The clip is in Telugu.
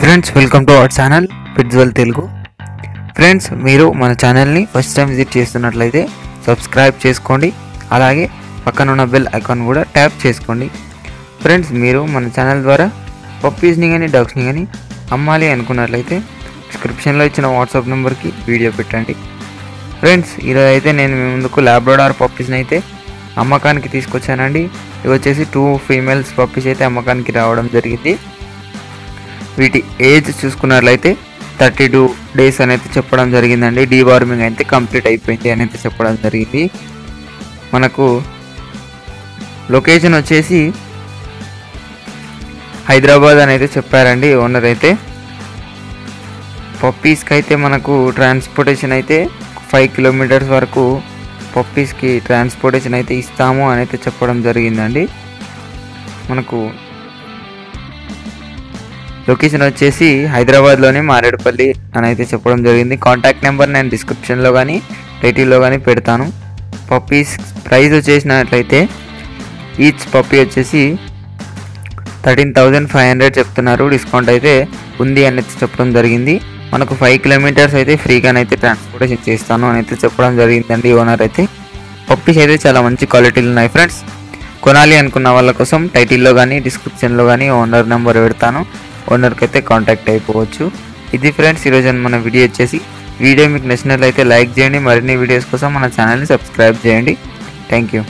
Friends welcome to our channel Fitzwell Telugu. Friends మీరు మన ఛానల్ని ఫస్ట్ టైం విజిట్ చేస్తున్నట్లయితే సబ్స్క్రైబ్ చేసుకోండి, అలాగే పక్కన ఉన్న బెల్ ఐకాన్ కూడా ట్యాప్ చేసుకోండి. ఫ్రెండ్స్ మీరు మన ఛానల్ ద్వారా పప్పీస్ని కానీ డాగ్స్ని కానీ అమ్మాలి అనుకున్నట్లయితే డిస్క్రిప్షన్లో ఇచ్చిన వాట్సాప్ నెంబర్కి వీడియో పెట్టండి. ఫ్రెండ్స్ ఈరోజు అయితే నేను మీ ముందుకు లాబ్రడార్ పప్పీస్ని అయితే అమ్మకానికి తీసుకొచ్చానండి. ఇవి వచ్చేసి 2 ఫీమేల్స్ పప్పీస్ అయితే అమ్మకానికి రావడం జరిగింది. వీటి ఏజ్ చూసుకున్నట్లయితే 32 డేస్ అనేది చెప్పడం జరిగిందండి. డీవార్మింగ్ అయితే కంప్లీట్ అయిపోయింది అనేది చెప్పడం జరిగింది. మనకు లొకేషన్ వచ్చేసి హైదరాబాద్ అనేది చెప్పారండి ఓనర్ అయితే. పప్పీస్కి అయితే మనకు ట్రాన్స్పోర్టేషన్ అయితే 5 కిలోమీటర్స్ వరకు పప్పీస్కి ట్రాన్స్పోర్టేషన్ అయితే ఇస్తాము అని అయితే చెప్పడం జరిగిందండి. మనకు లొకేషన్ వచ్చేసి హైదరాబాద్లోని మారేడుపల్లి అని అయితే చెప్పడం జరిగింది. కాంటాక్ట్ నెంబర్ నేను డిస్క్రిప్షన్లో కానీ టైటిల్లో కానీ పెడతాను. పప్పీస్ ప్రైస్ వచ్చేసినట్లయితే ఈచ్ పప్పీ వచ్చేసి 13,500 చెప్తున్నారు. డిస్కౌంట్ అయితే ఉంది అని అయితే చెప్పడం జరిగింది. మనకు 5 కిలోమీటర్స్ అయితే ఫ్రీగానైతే ట్రాన్స్పోర్టేషన్ చేస్తాను అని అయితే చెప్పడం జరిగిందండి ఓనర్ అయితే. పప్పీస్ అయితే చాలా మంచి క్వాలిటీలు ఉన్నాయి ఫ్రెండ్స్. కొనాలి అనుకున్న వాళ్ళ కోసం టైటిల్లో కానీ డిస్క్రిప్షన్లో కానీ ఓనర్ నెంబర్ పెడతాను. ఓనర్కి అయితే కాంటాక్ట్ అయిపోవచ్చు. ఇది ఫ్రెండ్స్ ఈరోజు మన వీడియో వచ్చేసి. వీడియో మీకు నచ్చినట్లయితే లైక్ చేయండి. మరిన్ని వీడియోస్ కోసం మన ఛానల్ని సబ్స్క్రైబ్ చేయండి. Thank you.